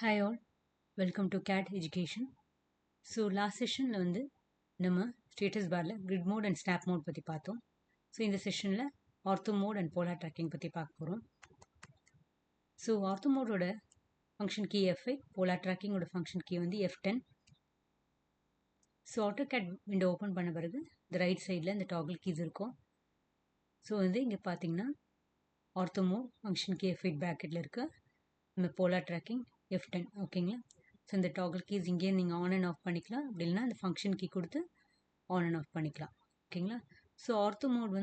Hi all, welcome to CAD Education. So last செஷனில் நம்ம status பாரில் grid mode and snap mode பற்றி பார்த்தோம். ஸோ இந்த செஷனில் ortho mode and polar tracking பற்றி பார்க்க போகிறோம். ஸோ ஆர்த்தோ மோடோட ஃபங்க்ஷன் கீ F8, போலார் ட்ராக்கிங்கோட function key F10. So AutoCAD window open பண்ண பிறகு இந்த ரைட் சைடில் இந்த டாகிள் கீஸ் இருக்கும். ஸோ இங்கே பார்த்தீங்கன்னா ortho mode function key F8 பேக்கெட்டில் இருக்க இந்த போலார் ட்ராக்கிங் F10 ஓகேங்களா. ஸோ இந்த டாகிள் கீஸ் இங்கே நீங்கள் ஆன் அண்ட் ஆஃப் பண்ணிக்கலாம், அப்படி இல்லைனா அந்த ஃபங்க்ஷன் கீ கொடுத்து ஆன் அண்ட் ஆஃப் பண்ணிக்கலாம் ஓகேங்களா. So ortho mode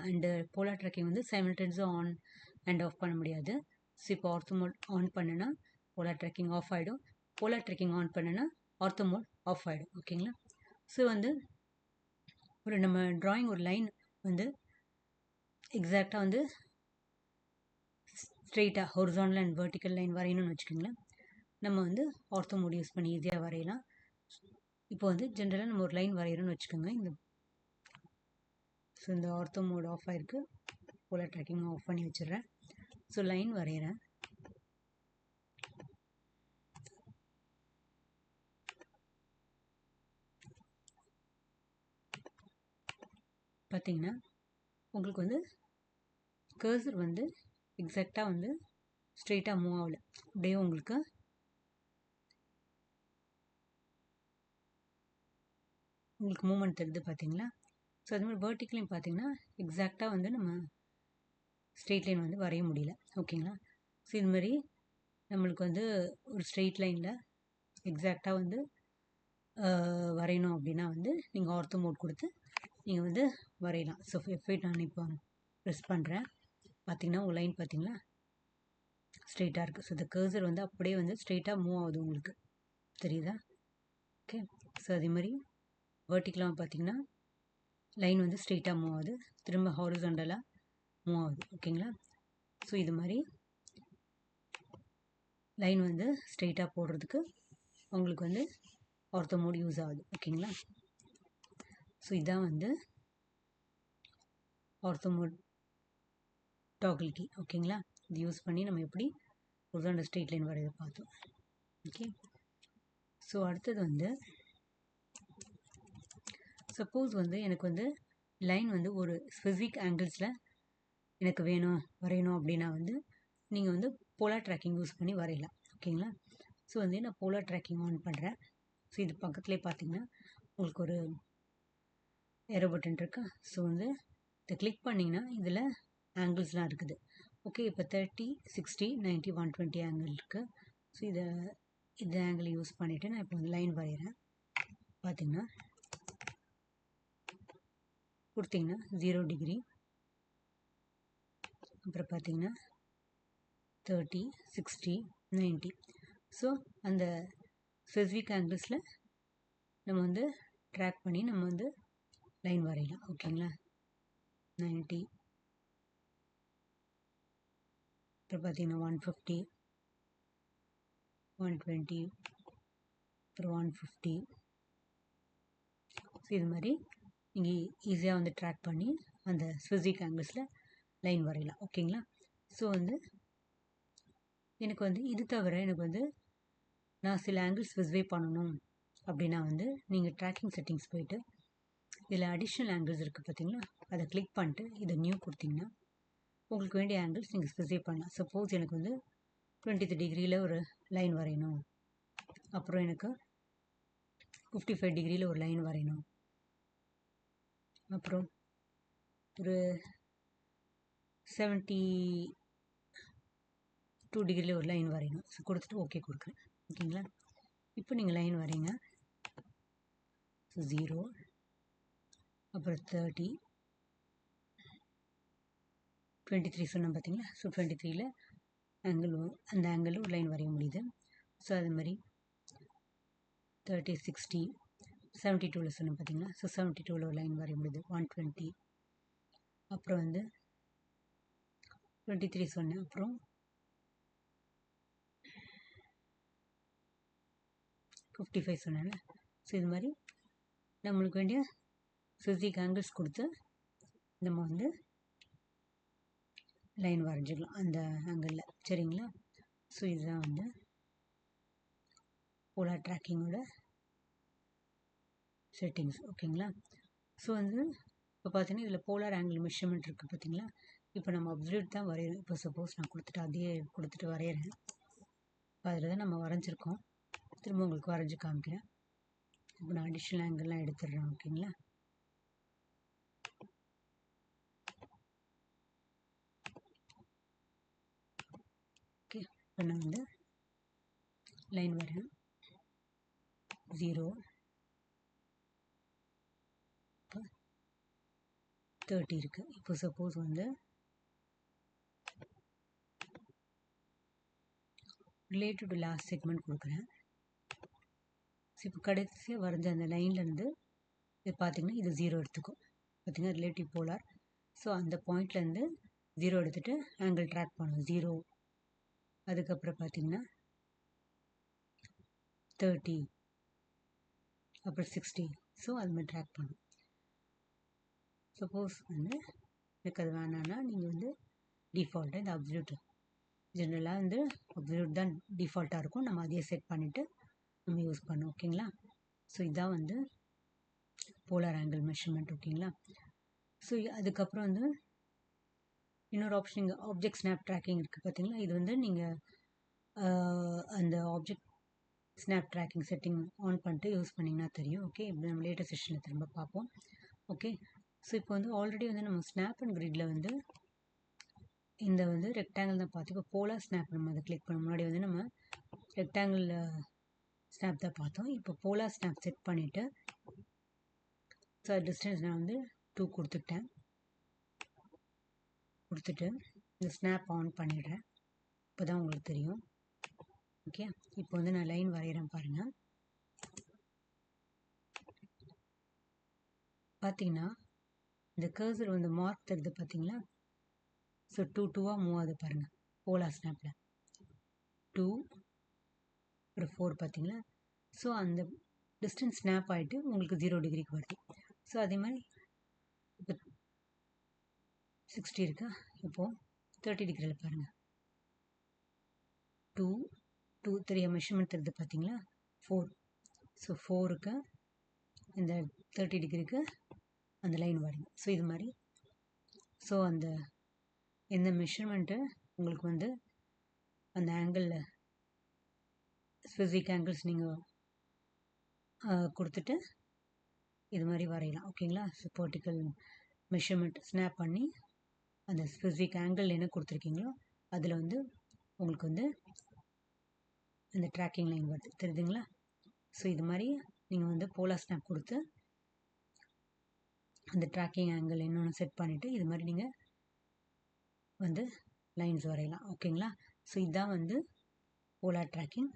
and polar tracking சைமல்டேனியஸாக ஆன் அண்ட் ஆஃப் பண்ண முடியாது. ஸோ இப்போ ஆர்த்தோ மோட் ஆன் பண்ணுனா போலார் ட்ராக்கிங் ஆஃப் ஆகிடும், போலார் ட்ராக்கிங் ஆன் பண்ணுனா ஆர்த்தோ மோட் ஆஃப் ஆகிடும் ஓகேங்களா. ஸோ ஒரு நம்ம ட்ராயிங் ஒரு லைன் எக்ஸாக்டாக ஸ்ட்ரெயிட்டாக ஹொரிசாண்டல் அண்ட் வெர்டிக்கல் லைன் வரையணும்னு வச்சுக்கோங்களேன். நம்ம ஆர்த்தோ மோட் யூஸ் பண்ணி ஈஸியாக வரையலாம். இப்போ ஜென்ரலாக நம்ம ஒரு லைன் வரைகிறோன்னு வச்சுக்கோங்க. இந்த ஆர்த்தோ மோட் ஆஃப் ஆகிருக்கு, போலார் ட்ராக்கிங் ஆஃப் பண்ணி வச்சிடுறேன். ஸோ லைன் வரைகிறேன். பார்த்தீங்கன்னா உங்களுக்கு கர்சர் எக்ஸாக்டாக ஸ்ட்ரெயிட்டாக மூவ் ஆகல, அப்படியே உங்களுக்கு மூமெண்ட் தெரியுது பார்த்தீங்களா. ஸோ அது மாதிரி வேர்ட்டிக்கலையும் பார்த்தீங்கன்னா எக்ஸாக்டாக நம்ம ஸ்ட்ரெயிட் லைன் வரைய முடியல ஓகேங்களா. ஸோ இது மாதிரி நம்மளுக்கு ஒரு ஸ்ட்ரெயிட் லைனில் எக்ஸாக்டாக வரையணும் அப்படின்னா நீங்கள் ஆர்த்தோ மோட் கொடுத்து நீங்கள் வரையலாம். ஸோ F8 நான் இப்போ ப்ரெஸ் பண்ணுறேன். பார்த்தீங்கன்னா உங்கள் லைன் பார்த்தீங்களா ஸ்ட்ரெயிட்டாக இருக்குது. ஸோ இந்த கர்சர் அப்படியே ஸ்ட்ரெயிட்டாக மூவ் ஆகுது, உங்களுக்கு தெரியுதா. ஓகே, ஸோ அதே மாதிரி வெர்டிக்கலாக பார்த்தீங்கன்னா லைன் ஸ்ட்ரெயிட்டாக மூவ் ஆகுது, திரும்ப ஹாரிசாண்டலாக மூவ் ஆகுது ஓகேங்களா. ஸோ இது மாதிரி லைன் ஸ்ட்ரெயிட்டாக போடுறதுக்கு உங்களுக்கு ஆர்த்தோ மோட் யூஸ் ஆகுது ஓகேங்களா. ஸோ இதான் ஆர்த்தோ மோட் டாகிள் கீ ஓகேங்களா. இது யூஸ் பண்ணி நம்ம எப்படி ஹாரிசாண்டல் ஸ்ட்ரெயிட் லைன் வரைய பார்த்தோம். ஓகே, ஸோ அடுத்தது சப்போஸ் எனக்கு லைன் ஒரு ஸ்பெசிஃபிக் ஆங்கிள்ஸில் எனக்கு வரையணும் அப்படின்னா நீங்கள் போலார் ட்ராக்கிங் யூஸ் பண்ணி வரையலாம் ஓகேங்களா. ஸோ நான் போலார் ட்ராக்கிங் ஆன் பண்ணுறேன். ஸோ இது பக்கத்துலேயே பார்த்தீங்கன்னா உங்களுக்கு ஒரு ஏரோ பட்டன் இருக்கு. ஸோ இதை கிளிக் பண்ணிங்கன்னா இதில் ஆங்கிள்ஸ்லாம் இருக்குது. ஓகே, இப்போ 30, 60, 90, 120 ஆங்கிள் இருக்குது. ஸோ இந்த ஆங்கிள் யூஸ் பண்ணிவிட்டு நான் இப்போ லைன் வரைகிறேன். பார்த்தீங்கன்னா கொடுத்தீங்கன்னா 0 டிகிரி, அப்புறம் பார்த்தீங்கன்னா 30, 60, 90. ஸோ அந்த ஸ்பெசிஃபிக் ஆங்கிள்ஸில் நம்ம ட்ராக் பண்ணி நம்ம லைன் வரையலாம் ஓகேங்களா. 90, அப்புறம் பார்த்தீங்கன்னா 150, 120, அப்புறம் 150. ஸோ இது மாதிரி நீங்கள் ஈஸியாக ட்ராக் பண்ணி அந்த ஸ்பெசிஃபிக் ஆங்கிள்ஸில் லைன் வரையலாம் ஓகேங்களா. ஸோ எனக்கு இது தவிர எனக்கு நான் சில ஆங்கிள் ஸ்பெசிஃபை பண்ணணும் அப்படின்னா நீங்கள் ட்ராக்கிங் செட்டிங்ஸ் போயிட்டு இதில் அடிஷ்னல் ஆங்கிள்ஸ் இருக்குது பார்த்தீங்களா, அதை கிளிக் பண்ணிட்டு இதை நியூ கொடுத்தீங்கன்னா உங்களுக்கு வேண்டிய ஆங்கிள்ஸ் நீங்கள் ஸ்பெசிஃபை பண்ணலாம். சப்போஸ் எனக்கு 23 டிகிரியில் ஒரு லைன் வரையணும், அப்புறம் எனக்கு 55 டிகிரியில் ஒரு லைன் வரையணும், அப்புறம் ஒரு 72 டிகிரியில் ஒரு லைன் வரையணும். ஸோ கொடுத்துட்டு ஓகே கொடுக்குறேன் ஓகேங்களா. இப்போ நீங்கள் லைன் வரைங்க. ஸோ 0, அப்புறம் 30, 23 சொன்னோம் பார்த்தீங்களா. ஸோ 23ல் அந்த ஆங்கிள் ஒரு லைன் வரைய முடியுது. ஸோ அது மாதிரி 30, 60, 72ல் சொன்னோம் பார்த்தீங்களா. ஸோ 72ல் ஒரு லைன் வரைய முடியுது. 120, அப்புறம் 23 சொன்னேன், அப்புறம் 55 சொன்னேன். ஸோ இது மாதிரி நம்மளுக்கு வேண்டிய ஸ்பெசிஃபிக் ஆங்கிள்ஸ் கொடுத்து நம்ம லைன் வரைஞ்சிக்கலாம் அந்த ஆங்கிளில், சரிங்களா. ஸோ இதுதான் போலார் ட்ராக்கிங்கோட செட்டிங்ஸ். ஓகேங்களா? ஸோ வந்து இப்போ பார்த்தீங்கன்னா இதில் போலார் ஆங்கிள் மெஷர்மெண்ட் இருக்குது பார்த்தீங்களா? இப்போ நம்ம அப்சல்யூட் தான் வரைகிறோம். இப்போ சப்போஸ் நான் அதையே கொடுத்துட்டு வரைகிறேன். இப்போ அதில் தான் நம்ம வரைஞ்சிருக்கோம். திரும்ப உங்களுக்கு வரைஞ்சி காமிக்கிறேன். இப்போ நான் அடிஷ்னல் ஆங்கிள்லாம் எடுத்துடுறேன். ஓகேங்களா? ஓகே, இப்போ நான் வந்து லைன் வரேன். 0 இப்போ 30 இருக்குது. இப்போ சப்போஸ் வந்து ரிலேட்டட் டு லாஸ்ட் செக்மெண்ட் கொடுக்குறேன். ஸோ இப்போ கடைசியாக வரைஞ்ச அந்த லைன்லேருந்து இது பார்த்திங்கன்னா இது 0 எடுத்துக்கும். பார்த்திங்கன்னா ரிலேட்டிவ் போலார். ஸோ அந்த பாயிண்ட்லேருந்து 0 எடுத்துகிட்டு ஆங்கிள் ட்ராக் பண்ணும். 0 அதுக்கப்புறம் பார்த்திங்கன்னா 30 அப்புறம் 60. ஸோ அது மாதிரி ட்ராக் பண்ணும். சப்போஸ் வந்து எனக்கு அது வேணான்னா நீங்கள் வந்து டிஃபால்ட்டாக இந்த அப்சல்யூட் ஜென்ரலாக வந்து அப்சல்யூட் தான் டிஃபால்ட்டாக இருக்கும். நம்ம அதையே செட் பண்ணிவிட்டு நம்ம யூஸ் பண்ணோம். ஓகேங்களா? ஸோ இதுதான் வந்து போலார் ஆங்கிள் மெஷர்மெண்ட். ஓகேங்களா? ஸோ அதுக்கப்புறம் வந்து இன்னொரு ஆப்ஷன் இங்கே ஆப்ஜெக்ட் ஸ்னாப் ட்ராக்கிங் இருக்குது பார்த்தீங்களா? இது வந்து நீங்கள் அந்த object snap tracking setting on பண்ணிட்டு யூஸ் பண்ணிங்கன்னா தெரியும். ஓகே, இப்படி நம்ம லேட்டஸ்ட் செஷனில் திரும்ப பார்ப்போம். ஓகே, ஸோ இப்போ வந்து ஆல்ரெடி வந்து நம்ம ஸ்னாப் அண்ட் கிரிட்டில் வந்து இந்த வந்து ரெக்டாங்கிள் தான் பார்த்தோம். இப்போ போலார் ஸ்னாப் நம்ம அதை கிளிக் பண்ண முன்னாடி வந்து நம்ம ரெக்டாங்கிள் ஸ்னாப் தான் பார்த்தோம். இப்போ போலார் ஸ்னாப் செட் பண்ணிவிட்டு ஸோ டிஸ்டன்ஸ் நான் வந்து 2 கொடுத்துட்டு இந்த ஸ்னாப் ஆன் பண்ணிடுறேன். இப்போ தான் உங்களுக்கு தெரியும். ஓகே, இப்போ வந்து நான் லைன் வரைகிறேன் பாருங்கள். பார்த்தீங்கன்னா இந்த கர்சர் வந்து மார்க் தருது பார்த்தீங்களா? ஸோ 2 மூவ் ஆகுது பாருங்கள். போலார் ஸ்னாப்பில் 2 ஒரு 4 பார்த்தீங்களா? ஸோ அந்த டிஸ்டன்ஸ் ஸ்னாப் ஆகிட்டு உங்களுக்கு 0 டிகிரிக்கு வருது. ஸோ அதே மாதிரி இப்போ 60 இருக்கா? இப்போது 30 டிகிரியில் பாருங்கள். 2 3 மெஷர்மெண்ட் தருது பார்த்தீங்களா? 4. ஸோ 4க்கு இந்த 30 டிகிரிக்கு அந்த லைன் வரும். ஸோ இது மாதிரி ஸோ அந்த எந்த மெஷர்மெண்ட்டு உங்களுக்கு வந்து அந்த ஆங்கிளில் ஸ்பெசிஃபிக் ஆங்கிள்ஸ் நீங்கள் கொடுத்துட்டு இது மாதிரி வரையலாம். ஓகேங்களா? ஸோ வெர்டிக்கல் மெஷர்மெண்ட் ஸ்னாப் பண்ணி அந்த ஸ்பெசிஃபிக் ஆங்கிள் என்ன கொடுத்துருக்கீங்களோ அதில் வந்து உங்களுக்கு வந்து அந்த ட்ராக்கிங் லைன் வருது. தெரியுதுங்களா? ஸோ இது மாதிரி நீங்கள் வந்து போலார் ஸ்னாப் கொடுத்து அந்த ட்ராக்கிங் ஆங்கிள் இன்னொன்று செட் பண்ணிவிட்டு இது மாதிரி நீங்கள் வந்து லைன்ஸ் வரையலாம். ஓகேங்களா? ஸோ இதுதான் வந்து போலார் ட்ராக்கிங்.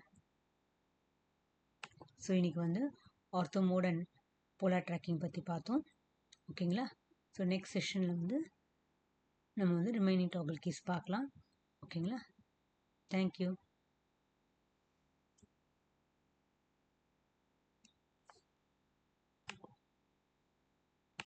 ஸோ இன்றைக்கி வந்து ortho mode and polar tracking பற்றி பார்த்தோம். ஓகேங்களா? ஸோ நெக்ஸ்ட் செஷனில் வந்து நம்ம வந்து ரிமைனிங் டாகல் கீஸ் பார்க்கலாம். ஓகேங்களா? தேங்க்யூ.